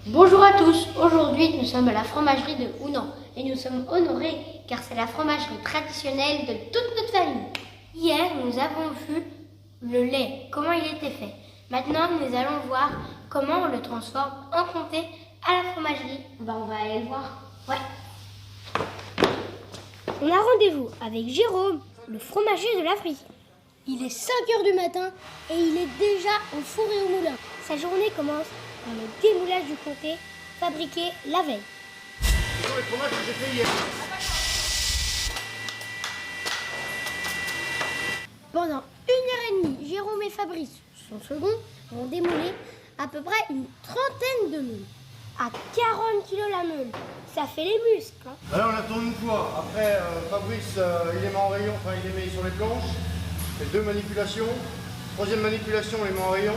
Bonjour à tous, aujourd'hui nous sommes à la fromagerie de Hounan et nous sommes honorés car c'est la fromagerie traditionnelle de toute notre famille. Hier nous avons vu le lait, comment il était fait. Maintenant nous allons voir comment on le transforme en comté à la fromagerie. On va aller le voir. Ouais. On a rendez-vous avec Jérôme, le fromager de la Frise. Il est 5h du matin et il est déjà au four et au moulin. Sa journée commence par le démoulage du comté fabriqué la veille. Ce sont les fromages que j'ai fait hier. Pendant 1h30, Jérôme et Fabrice, son second, vont démouler à peu près une trentaine de meules. À 40 kg la meule, ça fait les muscles. Hein. Alors on attend une fois. Après, Fabrice, il les met en rayon, enfin il les met sur les planches. Il fait 2 manipulations. Troisième manipulation, on les met en rayon.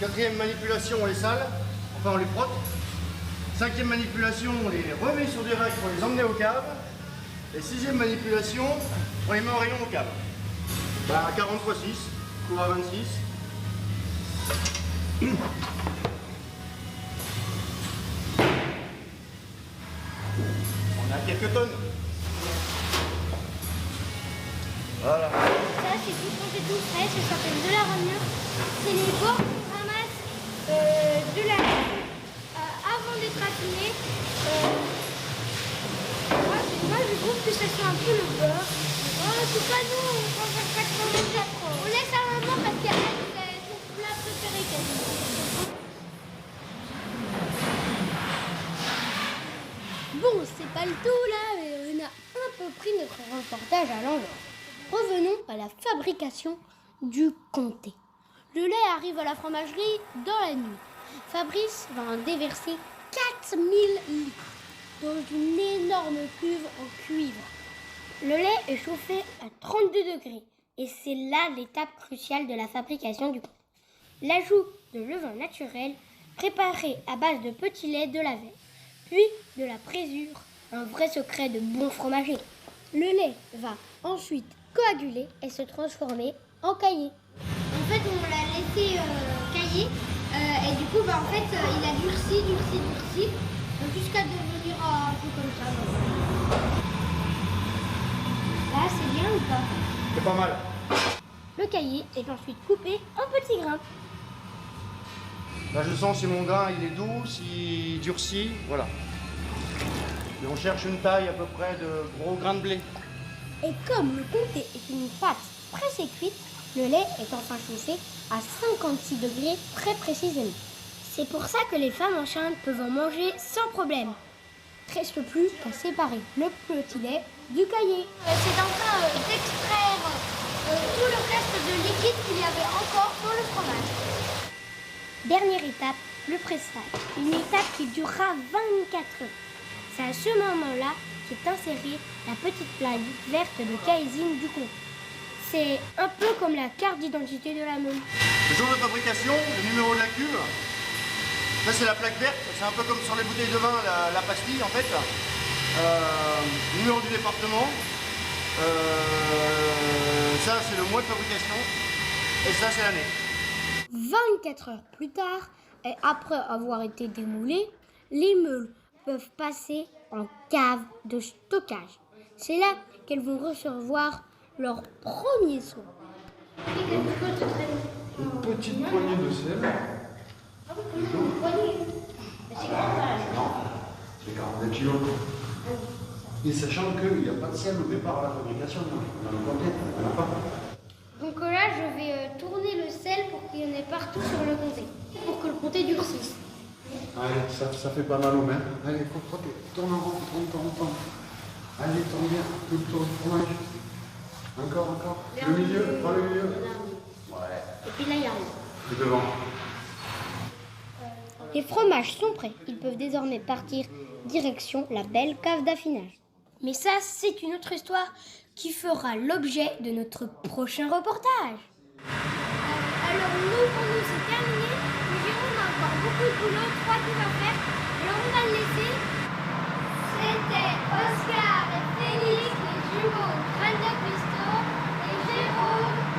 Quatrième manipulation, on les sale. Enfin, on les frotte. Cinquième manipulation, on les remet sur des racks pour les emmener au cave. Et sixième manipulation, on les met en rayon au cave. À 40 x 6, cours à 26. On a quelques tonnes. Voilà. Ça, c'est tout quand c'est tout frais, ça s'appelle de la ramure. C'est les bords qu'on ramasse de la avant d'être affinés. Moi, je trouve que ça sent un peu le beurre. Oh, c'est pas nous, on mange à 84. On laisse à maman parce qu'elle c'est son plat préféré quasiment. Bon, c'est pas le tout là, mais on a un peu pris notre reportage à l'envers. Revenons à la fabrication du comté. Le lait arrive à la fromagerie dans la nuit. Fabrice va en déverser 4000 litres dans une énorme cuve en cuivre. Le lait est chauffé à 32 degrés et c'est là l'étape cruciale de la fabrication du comté. L'ajout de levain naturel préparé à base de petits laits de la veille, puis de la présure, un vrai secret de bon fromager. Le lait va ensuite coaguler et se transformer en caillé. En fait, on l'a laissé cailler et du coup, en fait, il a durci, jusqu'à devenir un peu comme ça. Là, c'est bien ou pas? C'est pas mal. Le caillé est ensuite coupé en petits grains. Là, je sens si mon grain il est doux, s'il durcit, voilà. Et on cherche une taille à peu près de gros grains de blé. Et comme le comté est une pâte pressée cuite, le lait est enfin chauffé à 56 degrés très précisément. C'est pour ça que les femmes enceintes peuvent en manger sans problème. Reste plus qu'à séparer le petit lait du caillé. C'est en train d'extraire tout le reste de liquide qu'il y avait encore dans le fromage. Dernière étape, le pressage. Une étape qui durera 24 heures. C'est à ce moment-là qu'est insérée la petite plaque verte de caésine du comté. C'est un peu comme la carte d'identité de la meule. Le jour de fabrication, le numéro de la cuve. Ça, c'est la plaque verte. C'est un peu comme sur les bouteilles de vin, la pastille en fait. Numéro du département. Ça, c'est le mois de fabrication. Et ça, c'est l'année. 24 heures plus tard, et après avoir été démoulées, les meules peuvent passer en cave de stockage. C'est là qu'elles vont recevoir leur premier soin. Une petite poignée de sel. Non, c'est 42 kilos. Et sachant qu'il n'y a pas de sel au départ à la fabrication, dans le comté, il n'y en a pas. Donc là, je vais tourner le sel pour qu'il y en ait partout sur le comté, pour que le comté durcisse. Allez, ça fait pas mal aux mains. Allez, faut frotter. Tourne en rond, tourne. Allez, tourne bien, tout le tour du fromage. Encore. Le milieu, pas le milieu. Ouais. Et puis là, il y a rien. Et devant. Les fromages sont prêts. Ils peuvent désormais partir direction la belle cave d'affinage. Mais ça, c'est une autre histoire qui fera l'objet de notre prochain reportage. Alors pour nous, c'est terminé. Mais Jérôme a encore beaucoup de boulot, 3 tours à faire. Alors on va le laisser. C'était Oscar et Félix, les jumeaux Brenda Pisto et Jérôme.